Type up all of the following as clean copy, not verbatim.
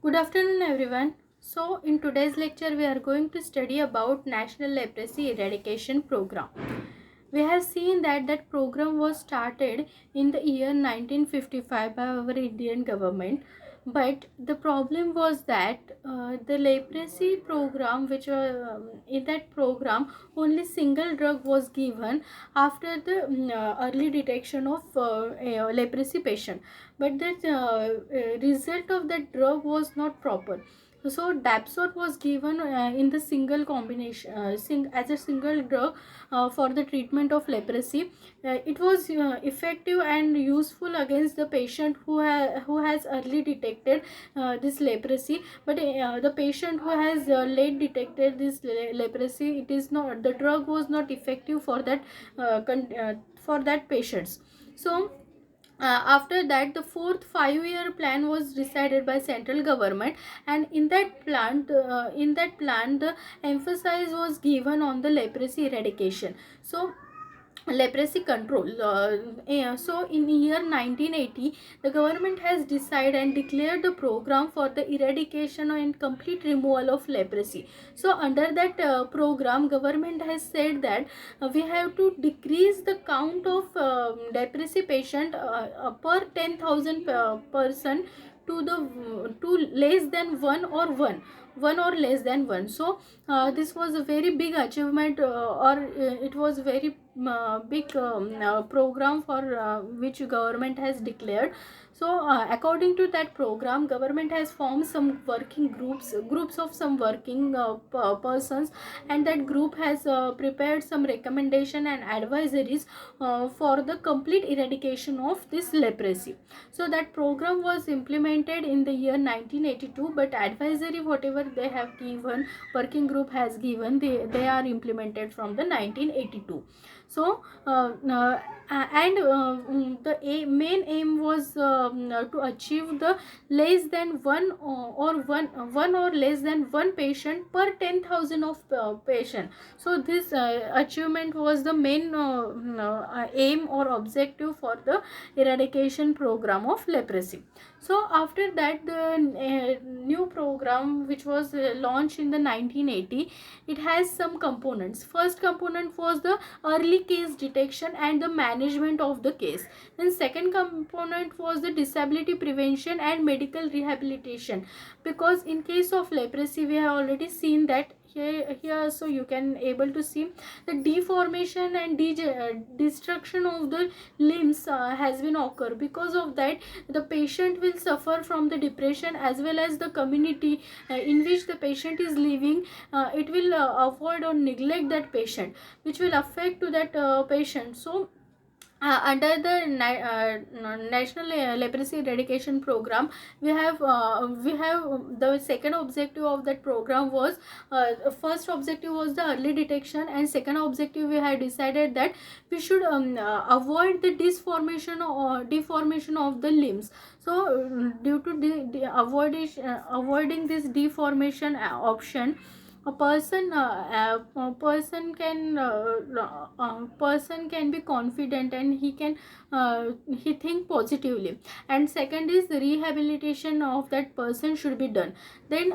Good afternoon everyone. So in today's lecture we are going to study about National Leprosy Eradication Program. We have seen that program was started in the year 1955 by our Indian government, but the problem was that the leprosy program, which in that program only single drug was given after the early detection of a leprosy patient, but the result of that drug was not proper. So Dapsone was given in the single combination, as a single drug for the treatment of leprosy. It was effective and useful against the patient who has early detected this leprosy, but the patient who has late detected this leprosy, it is not, the drug was not effective for for that patients. So after that, the fourth 5-year plan was decided by central government, and in that plan the emphasis was given on the leprosy eradication. So leprosy control, so in year 1980 the government has decided and declared the program for the eradication and complete removal of leprosy. So under that program, government has said that we have to decrease the count of leprosy patient per 10,000 person to the to less than one or less than one. So this was a very big achievement, or it was very big program for which government has declared. So according to that program, government has formed some working groups of some working persons, and that group has prepared some recommendation and advisories for the complete eradication of this leprosy. So that program was implemented in the year 1982, but advisory whatever they have given, working group has given, they are implemented from the 1982. So the main aim was to achieve the less than one or less than one patient per 10,000 of patient. So this achievement was the main aim or objective for the eradication program of leprosy. So after that, the new program which was launched in the 1980, it has some components. First component was the early case detection and the management of the case. Then second component was the disability prevention and medical rehabilitation, because in case of leprosy we have already seen that here so you can able to see the deformation and destruction of the limbs has been occur. Because of that, the patient will suffer from the depression, as well as the community in which the patient is living, it will avoid or neglect that patient, which will affect to that patient. So under the National Leprosy Eradication Program, we have the second objective of that program was, first objective was the early detection, and second objective we had decided that we should avoid the deformation or deformation of the limbs. So due to avoiding this deformation option, a person can be confident, and he think positively. And second is the rehabilitation of that person should be done. Then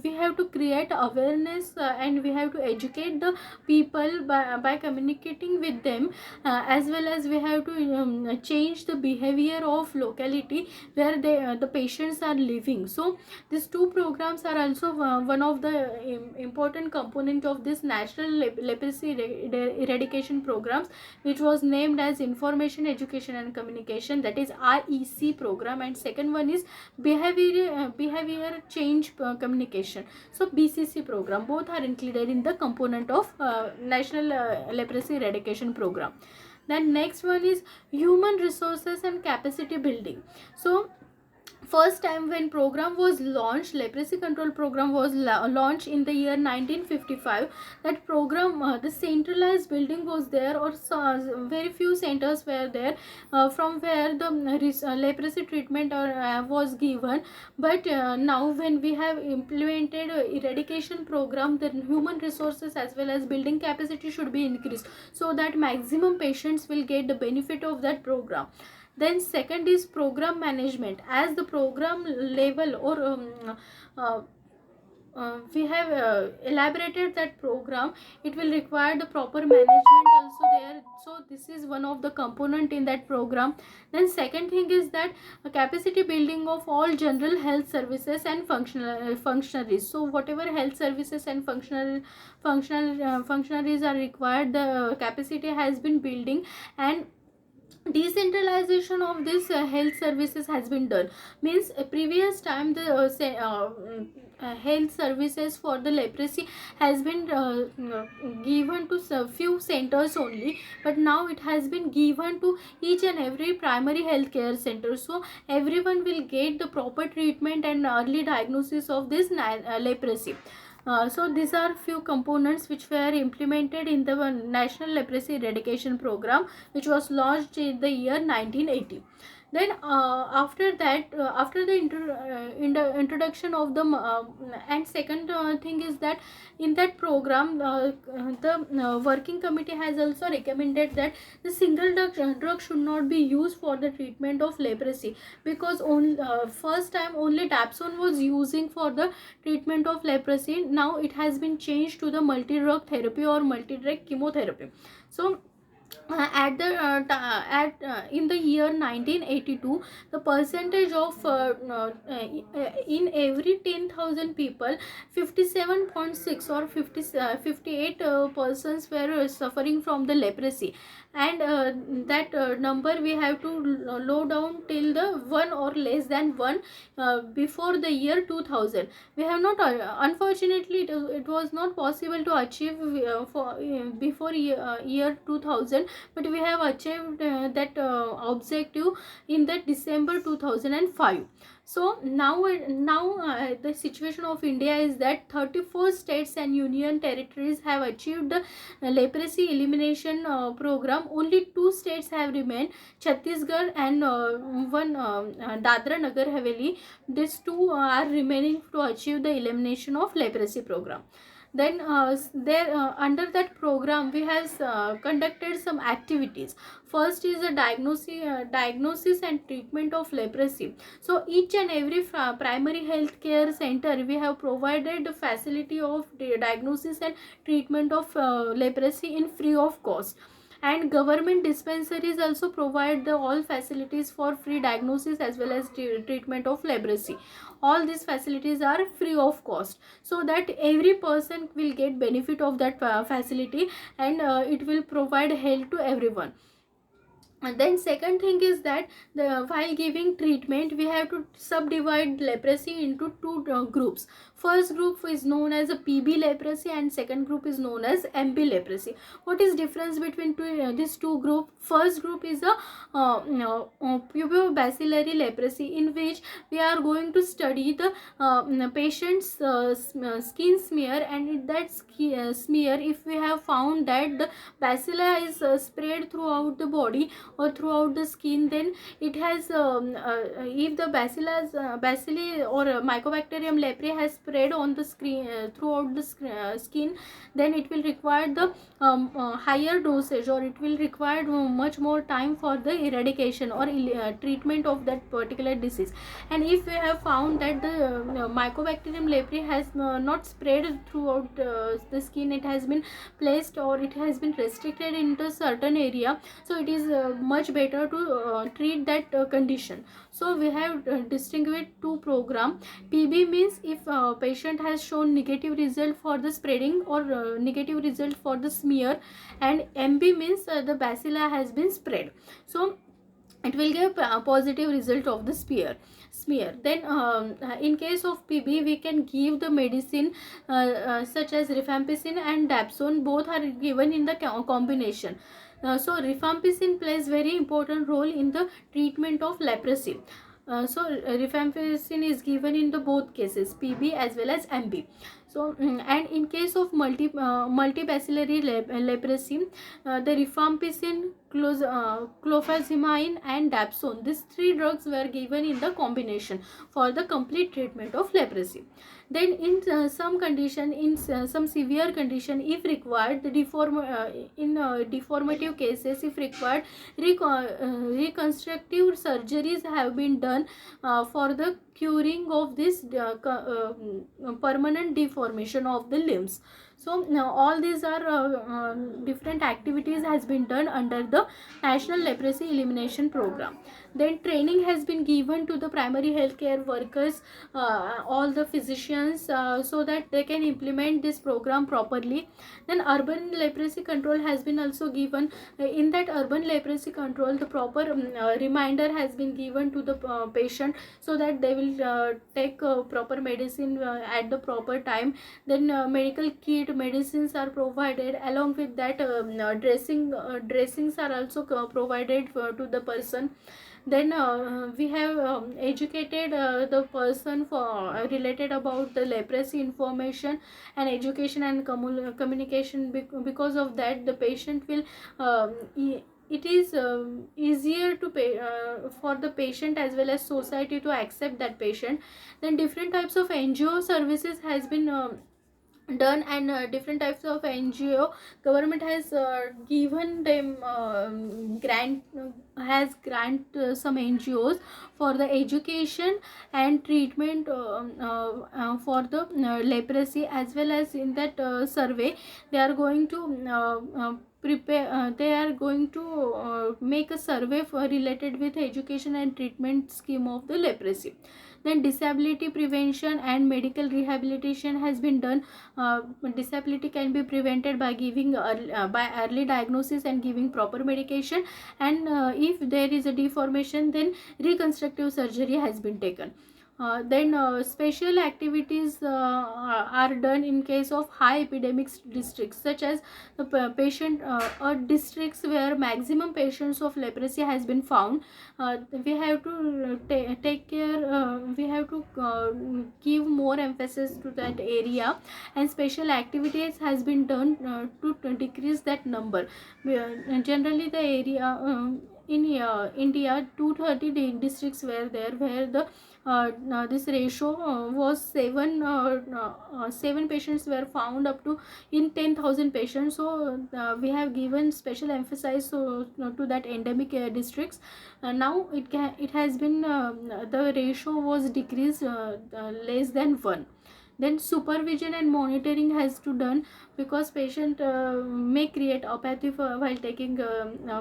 we have to create awareness, and we have to educate the people by communicating with them, as well as we have to change the behavior of locality where the patients are living. So these two programs are also one of the important component of this National Leprosy Eradication Programs, which was named as Information, Education and Communication, that is REC program, and second one is Behavior Change Communication, so BCC program. Both are included in the component of National Leprosy Eradication Program. Then next one is Human Resources and Capacity Building. So first time when program was launched, leprosy control program was launched in the year 1955. That program, the centralized building was there, or very few centers were there from where the leprosy treatment was given. But now when we have implemented eradication program, the human resources as well as building capacity should be increased, so that maximum patients will get the benefit of that program. Then second is program management. As the program level or uh, we have elaborated that program, it will require the proper management also there. So this is one of the component in that program. Then second thing is that capacity building of all general health services and functionaries. So whatever health services and functionaries are required, the capacity has been building, and decentralization of this health services has been done. Means previous time the health services for the leprosy has been given to few centers only, but now it has been given to each and every primary health care center, so everyone will get the proper treatment and early diagnosis of this leprosy. So these are few components which were implemented in the National Leprosy Eradication Program, which was launched in the year 1980. Then after that, after the introduction of the and second thing is that in that program, the working committee has also recommended that the single drug should not be used for the treatment of leprosy, because on first time only dapsone was using for the treatment of leprosy. Now it has been changed to the multi-drug therapy or multi-drug chemotherapy. So in the year 1982, the percentage of in every 10,000 people, 57.6 or 58 persons were suffering from the leprosy, and that number we have to low down till the 1 or less than 1 before the year 2000. We have not unfortunately it was not possible to achieve before year 2000, but we have achieved that objective in the December 2005. So now the situation of India is that 34 states and union territories have achieved the leprosy elimination program. Only 2 states have remained, Chhattisgarh and one Dadra Nagar Haveli. These two are remaining to achieve the elimination of leprosy program. Then there under that program we have conducted some activities. First is a diagnosis and treatment of leprosy. So each and every primary health care center we have provided the facility of the diagnosis and treatment of leprosy in free of cost, and government dispensaries also provide the all facilities for free diagnosis as well as treatment of leprosy. All these facilities are free of cost, so that every person will get benefit of that facility, and it will provide help to everyone. And then second thing is that while giving treatment we have to subdivide leprosy into two groups. First group is known as a PB leprosy and second group is known as MB leprosy. What is difference between these two group? First group is a pubobacillary leprosy, in which we are going to study the patient's skin smear, and in that smear if we have found that the bacilla is spread throughout the body or throughout the skin, then it has if the bacilli or mycobacterium leprae has spread on the screen throughout the skin, then it will require the higher dosage, or it will require much more time for the eradication or treatment of that particular disease. And if we have found that the mycobacterium leprae has not spread throughout the skin, it has been placed or it has been restricted into certain area, so it is much better to treat that condition. So we have distinguished two program. PB means if patient has shown negative result for the spreading or negative result for the smear, and MB means the bacilla has been spread, so it will give a positive result of the smear. Then in case of PB we can give the medicine such as rifampicin and dapsone. Both are given in the combination. So rifampicin plays very important role in the treatment of leprosy. So rifampicin is given in the both cases, PB as well as MB. So and in case of multibacillary leprosy, the rifampicin, clofazimine and dapsone, these three drugs were given in the combination for the complete treatment of leprosy. Then in some condition, in some severe condition, if required, the deformative cases, if required, reconstructive surgeries have been done for the curing of this permanent deformation of the limbs. So now all these are different activities has been done under the National Leprosy Elimination Program. Then training has been given to the primary healthcare workers, all the physicians, so that they can implement this program properly. Then urban leprosy control has been also given. In that urban leprosy control, the proper reminder has been given to the patient, so that they will take proper medicine at the proper time. Then medical kit medicines are provided. Along with that, dressings are also provided to the person. Then we have educated the person for related about the leprosy information and education and communication. Because of that, the patient will it is easier to pay for the patient as well as society to accept that patient. Then different types of NGO services has been done, and different types of NGO government has given them grant some NGOs for the education and treatment for the leprosy, as well as in that survey they are going to they are going to make a survey for related with education and treatment scheme of the leprosy. Then disability prevention and medical rehabilitation has been done. Disability can be prevented by giving by early diagnosis and giving proper medication, and if there is a deformation, then reconstructive surgery has been taken. Then special activities are done in case of high epidemic districts, such as the patient districts where maximum patients of leprosy has been found. We have to take care, we have to give more emphasis to that area, and special activities has been done to decrease that number. Generally the area in India, 230 districts were there where the this ratio was 7 patients were found up to in 10,000 patients. So we have given special emphasis to that endemic districts. Now it has been the ratio was decreased less than 1. Then supervision and monitoring has to done, because patient may create apathy while taking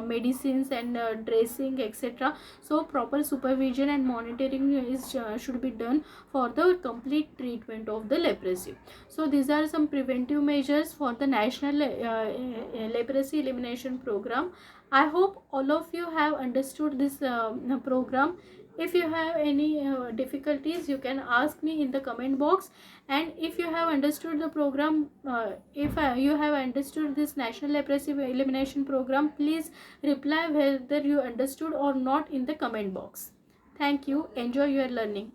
medicines and dressing, etc. So proper supervision and monitoring is should be done for the complete treatment of the leprosy. So these are some preventive measures for the National Leprosy Elimination Program. I hope all of you have understood this program. If you have any difficulties, you can ask me in the comment box. And if you have understood the program, if you have understood this National Leprosy Elimination Program, please reply whether you understood or not in the comment box. Thank you. Enjoy your learning.